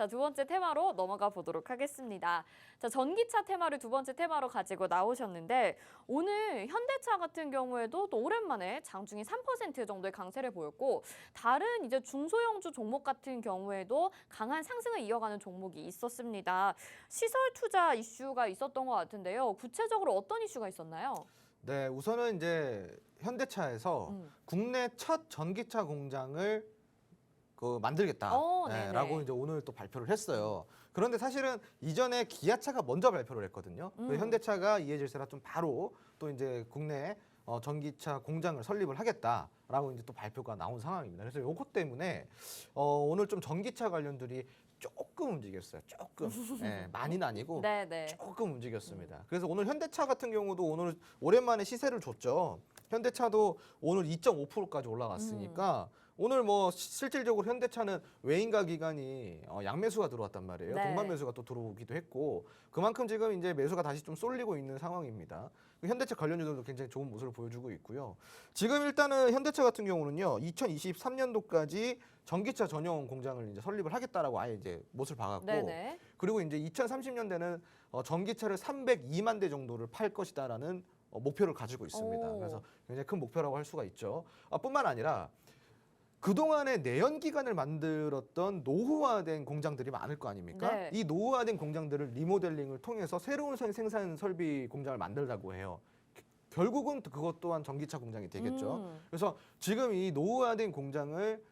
자, 두 번째 테마로 넘어가 보도록 하겠습니다. 자, 전기차 테마를 두 번째 테마로 가지고 나오셨는데 오늘 현대차 같은 경우에도 또 오랜만에 장중에 3% 정도의 강세를 보였고 다른 이제 중소형주 종목 같은 경우에도 강한 상승을 이어가는 종목이 있었습니다. 시설 투자 이슈가 있었던 것 같은데요. 구체적으로 어떤 이슈가 있었나요? 네, 우선은 이제 현대차에서 국내 첫 전기차 공장을 만들겠다라고 네네. 이제 오늘 또 발표를 했어요. 그런데 사실은 이전에 기아차가 먼저 발표를 했거든요. 그래서 현대차가 이에 질세라 좀 바로 또 이제 국내 전기차 공장을 설립을 하겠다라고 이제 또 발표가 나온 상황입니다. 그래서 요것 때문에 오늘 좀 전기차 관련들이 조금 움직였어요. 조금. 네, 많이는 아니고 네네. 조금 움직였습니다. 그래서 오늘 현대차 같은 경우도 오늘 오랜만에 시세를 줬죠. 현대차도 오늘 2.5%까지 올라갔으니까 오늘 뭐 실질적으로 현대차는 외인가 기관이 양매수가 들어왔단 말이에요. 네. 동반 매수가 또 들어오기도 했고 그만큼 지금 이제 매수가 다시 좀 쏠리고 있는 상황입니다. 현대차 관련주들도 굉장히 좋은 모습을 보여주고 있고요. 지금 일단은 현대차 같은 경우는요, 2023년도까지 전기차 전용 공장을 이제 설립을 하겠다라고 아예 이제 못을 박았고, 네네. 그리고 이제 2030년대는 전기차를 302만 대 정도를 팔 것이다라는 목표를 가지고 있습니다. 오. 그래서 굉장히 큰 목표라고 할 수가 있죠. 뿐만 아니라 그동안에 내연기관을 만들었던 노후화된 공장들이 많을 거 아닙니까? 네. 이 노후화된 공장들을 리모델링을 통해서 새로운 생산 설비 공장을 만들자고 해요. 결국은 그것 또한 전기차 공장이 되겠죠. 그래서 지금 이 노후화된 공장을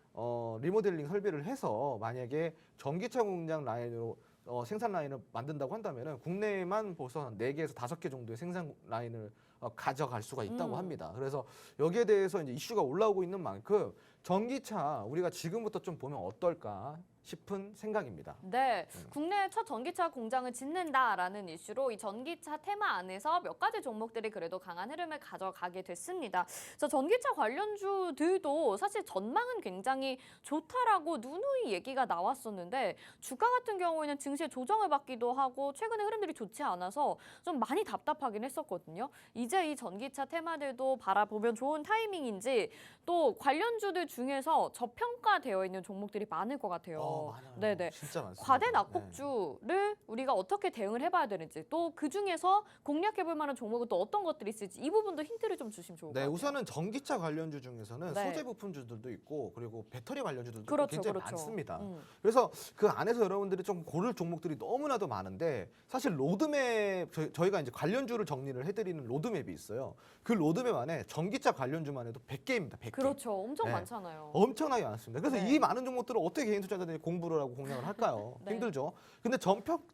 리모델링 설비를 해서 만약에 전기차 공장 라인으로 생산 라인을 만든다고 한다면은 국내에만 벌써 한 4개에서 5개 정도의 생산 라인을 가져갈 수가 있다고 합니다. 그래서 여기에 대해서 이제 이슈가 올라오고 있는 만큼 전기차 우리가 지금부터 좀 보면 어떨까 싶은 생각입니다. 네, 국내 첫 전기차 공장을 짓는다라는 이슈로 이 전기차 테마 안에서 몇 가지 종목들이 그래도 강한 흐름을 가져가게 됐습니다. 그래서 전기차 관련주들도 사실 전망은 굉장히 좋다라고 누누이 얘기가 나왔었는데 주가 같은 경우에는 증시의 조정을 받기도 하고 최근에 흐름들이 좋지 않아서 좀 많이 답답하긴 했었거든요. 이제 이 전기차 테마들도 바라보면 좋은 타이밍인지 또 관련주들 중에서 저평가되어 있는 종목들이 많을 것 같아요. 많아요. 네네. 진짜 많습니다. 과대 낙폭주를 우리가 어떻게 대응을 해봐야 되는지 또 그 중에서 공략해볼 만한 종목은 또 어떤 것들이 있을지 이 부분도 힌트를 좀 주시면 좋을 것 네, 같아요. 우선은 전기차 관련주 중에서는 네. 소재 부품주들도 있고 그리고 배터리 관련주들도 그렇죠, 굉장히 그렇죠. 많습니다. 그래서 그 안에서 여러분들이 좀 고를 종목들이 너무나도 많은데 사실 로드맵 저희가 이제 관련주를 정리를 해드리는 로드맵이 있어요. 그 로드맵 안에 전기차 관련주만 해도 100개입니다. 100개. 그렇죠. 엄청 네. 많잖아요. 엄청나게 많습니다. 그래서 네. 이 많은 종목들을 어떻게 개인 투자자들이 공부를 하고 공략을 할까요? 네. 힘들죠. 근데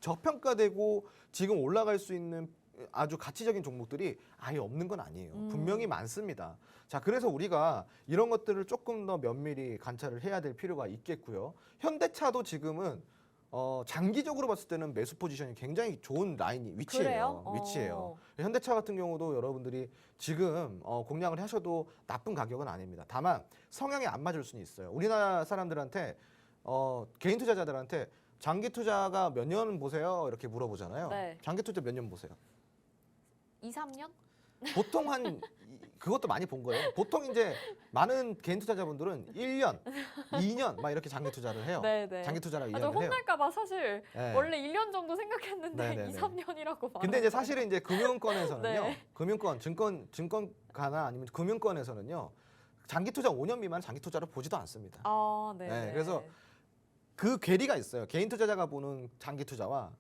저평가되고 지금 올라갈 수 있는 아주 가치적인 종목들이 아예 없는 건 아니에요. 분명히 많습니다. 자, 그래서 우리가 이런 것들을 조금 더 면밀히 관찰을 해야 될 필요가 있겠고요. 현대차도 지금은 장기적으로 봤을 때는 매수 포지션이 굉장히 좋은 라인이 위치예요. 그래요? 위치예요. 현대차 같은 경우도 여러분들이 지금 공략을 하셔도 나쁜 가격은 아닙니다. 다만 성향에 안 맞을 수는 있어요. 우리나라 사람들한테 개인 투자자들한테 장기 투자가 몇 년 보세요? 이렇게 물어보잖아요. 네. 장기 투자 몇 년 보세요? 2, 3년? 보통 그것도 많이 본 거예요. 보통 이제 많은 개인 투자자분들은 1년, 2년 막 이렇게 장기 투자를 해요. 네네. 장기 투자라고 저 이야기를 해요. 혼날까봐 사실 네. 원래 1년 정도 생각했는데 네네네. 2, 3년이라고 말하는 근데 이제 사실은 이제 금융권에서는요. 네. 금융권, 증권가나 아니면 금융권에서는요. 장기 투자 5년 미만 장기 투자를 보지도 않습니다. 네. 네, 그래서 그 괴리가 있어요. 개인 투자자가 보는 장기 투자와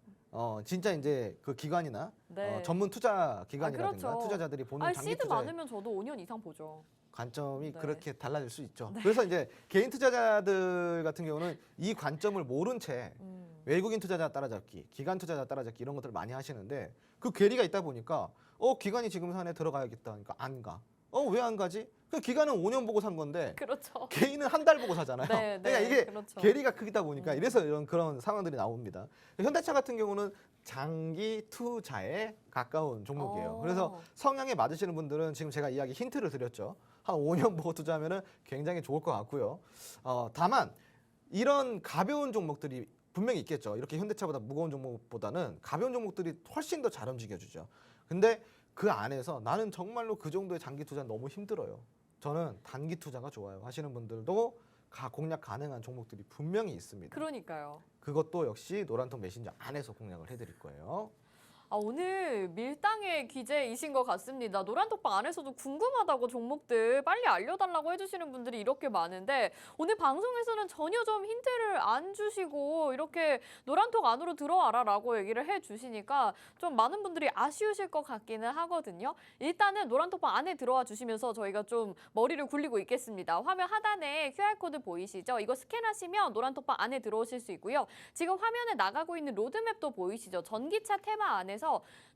진짜 이제 그 기관이나 네. 전문 투자 기관이라든가 그렇죠. 투자자들이 보는 장기 시드 투자의 많으면 저도 5년 이상 보죠. 관점이 네. 그렇게 달라질 수 있죠. 그래서 이제 개인 투자자들 같은 경우는 이 관점을 모른 채 외국인 투자자 따라잡기, 기관 투자자 따라잡기 이런 것들을 많이 하시는데 그 괴리가 있다 보니까 기관이 지금 산에 들어가야겠다 하니까 안 가. 왜 안 가지? 그 기관은 5년 보고 산 건데 그렇죠. 개인은 한 달 보고 사잖아요. 네, 그러니까 네, 이게 그렇죠. 괴리가 크다 보니까 이래서 그런 상황들이 나옵니다. 현대차 같은 경우는 장기 투자에 가까운 종목이에요. 그래서 성향에 맞으시는 분들은 지금 제가 이야기 힌트를 드렸죠. 한 5년 보고 투자하면은 굉장히 좋을 것 같고요. 다만 이런 가벼운 종목들이 분명히 있겠죠. 이렇게 현대차보다 무거운 종목보다는 가벼운 종목들이 훨씬 더 잘 움직여주죠. 근데 그 안에서 나는 정말로 그 정도의 장기 투자는 너무 힘들어요. 저는 단기 투자가 좋아요 하시는 분들도 공략 가능한 종목들이 분명히 있습니다. 그러니까요. 그것도 역시 노란톡 메신저 안에서 공략을 해드릴 거예요. 오늘 밀당의 기재이신 것 같습니다. 노란톡방 안에서도 궁금하다고 종목들 빨리 알려달라고 해주시는 분들이 이렇게 많은데 오늘 방송에서는 전혀 좀 힌트를 안 주시고 이렇게 노란톡 안으로 들어와라라고 얘기를 해주시니까 좀 많은 분들이 아쉬우실 것 같기는 하거든요. 일단은 노란톡방 안에 들어와 주시면서 저희가 좀 머리를 굴리고 있겠습니다. 화면 하단에 QR코드 보이시죠? 이거 스캔하시면 노란톡방 안에 들어오실 수 있고요. 지금 화면에 나가고 있는 로드맵도 보이시죠? 전기차 테마 안에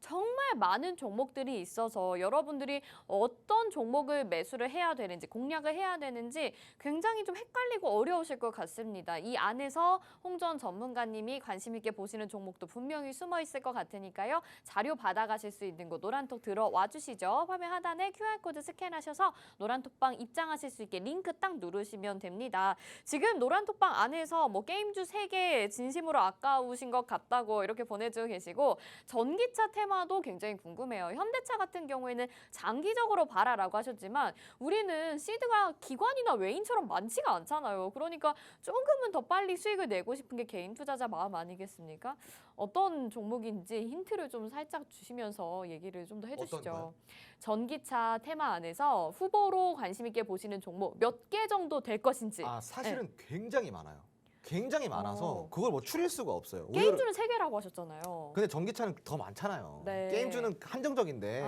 정말 많은 종목들이 있어서 여러분들이 어떤 종목을 매수를 해야 되는지 공략을 해야 되는지 굉장히 좀 헷갈리고 어려우실 것 같습니다. 이 안에서 홍전 전문가님이 관심 있게 보시는 종목도 분명히 숨어 있을 것 같으니까요. 자료 받아가실 수 있는 곳 노란톡 들어와 주시죠. 화면 하단에 QR코드 스캔하셔서 노란톡방 입장하실 수 있게 링크 딱 누르시면 됩니다. 지금 노란톡방 안에서 뭐 게임주 3개 진심으로 아까우신 것 같다고 이렇게 보내주고 계시고 전기차 테마도 굉장히 궁금해요. 현대차 같은 경우에는 장기적으로 봐라라고 하셨지만 우리는 시드가 기관이나 외인처럼 많지가 않잖아요. 그러니까 조금은 더 빨리 수익을 내고 싶은 게 개인 투자자 마음 아니겠습니까? 어떤 종목인지 힌트를 좀 살짝 주시면서 얘기를 좀 더 해주시죠. 전기차 테마 안에서 후보로 관심 있게 보시는 종목 몇 개 정도 될 것인지. 사실은 굉장히 많아요. 굉장히 많아서 그걸 뭐 추릴 수가 없어요. 게임주는 3개라고 하셨잖아요. 근데 전기차는 더 많잖아요. 네. 게임주는 한정적인데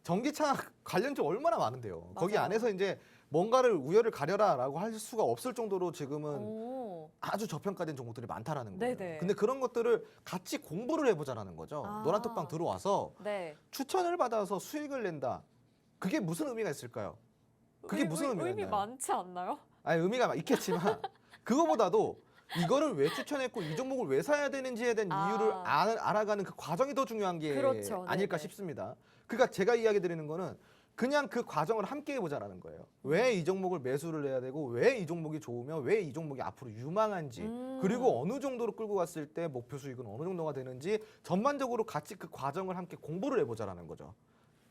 전기차 관련주 얼마나 많은데요. 맞아요. 거기 안에서 이제 뭔가를 우열을 가려라라고 할 수가 없을 정도로 지금은 아주 저평가된 종목들이 많다라는 거예요. 네네. 근데 그런 것들을 같이 공부를 해보자라는 거죠. 노란톡방 들어와서 네. 추천을 받아서 수익을 낸다. 그게 무슨 의미가 있을까요? 그게 무슨 의미가 의미 있나요? 많지 않나요? 아니 의미가 있겠지만 그거보다도 이거를 왜 추천했고 이 종목을 왜 사야 되는지에 대한 이유를 알아가는 그 과정이 더 중요한 게 그렇죠. 아닐까 네네. 싶습니다. 그러니까 제가 이야기 드리는 거는 그냥 그 과정을 함께 해보자라는 거예요. 왜 이 종목을 매수를 해야 되고 왜 이 종목이 좋으며 왜 이 종목이 앞으로 유망한지 그리고 어느 정도로 끌고 갔을 때 목표 수익은 어느 정도가 되는지 전반적으로 같이 그 과정을 함께 공부를 해보자라는 거죠.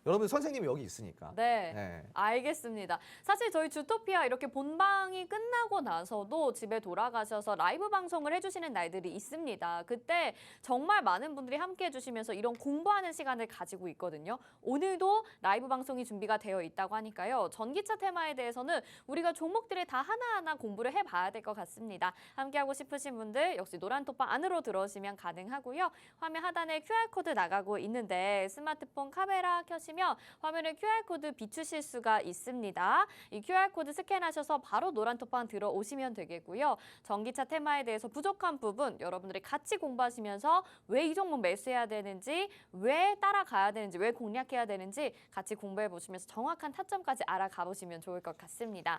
여러분 선생님이 여기 있으니까. 네, 알겠습니다. 사실 저희 주토피아 이렇게 본방이 끝나고 나서도 집에 돌아가셔서 라이브 방송을 해주시는 날들이 있습니다. 그때 정말 많은 분들이 함께 해주시면서 이런 공부하는 시간을 가지고 있거든요. 오늘도 라이브 방송이 준비가 되어 있다고 하니까요. 전기차 테마에 대해서는 우리가 종목들을 다 하나하나 공부를 해봐야 될 것 같습니다. 함께하고 싶으신 분들 역시 노란톡방 안으로 들어오시면 가능하고요. 화면 하단에 QR코드 나가고 있는데 스마트폰 카메라 켜시면 화면에 QR코드 비추실 수가 있습니다. 이 QR코드 스캔하셔서 바로 노란톡방 들어오시면 되겠고요. 전기차 테마에 대해서 부족한 부분 여러분들이 같이 공부하시면서 왜 이 종목 매수해야 되는지, 왜 따라가야 되는지, 왜 공략해야 되는지 같이 공부해 보시면서 정확한 타점까지 알아가 보시면 좋을 것 같습니다.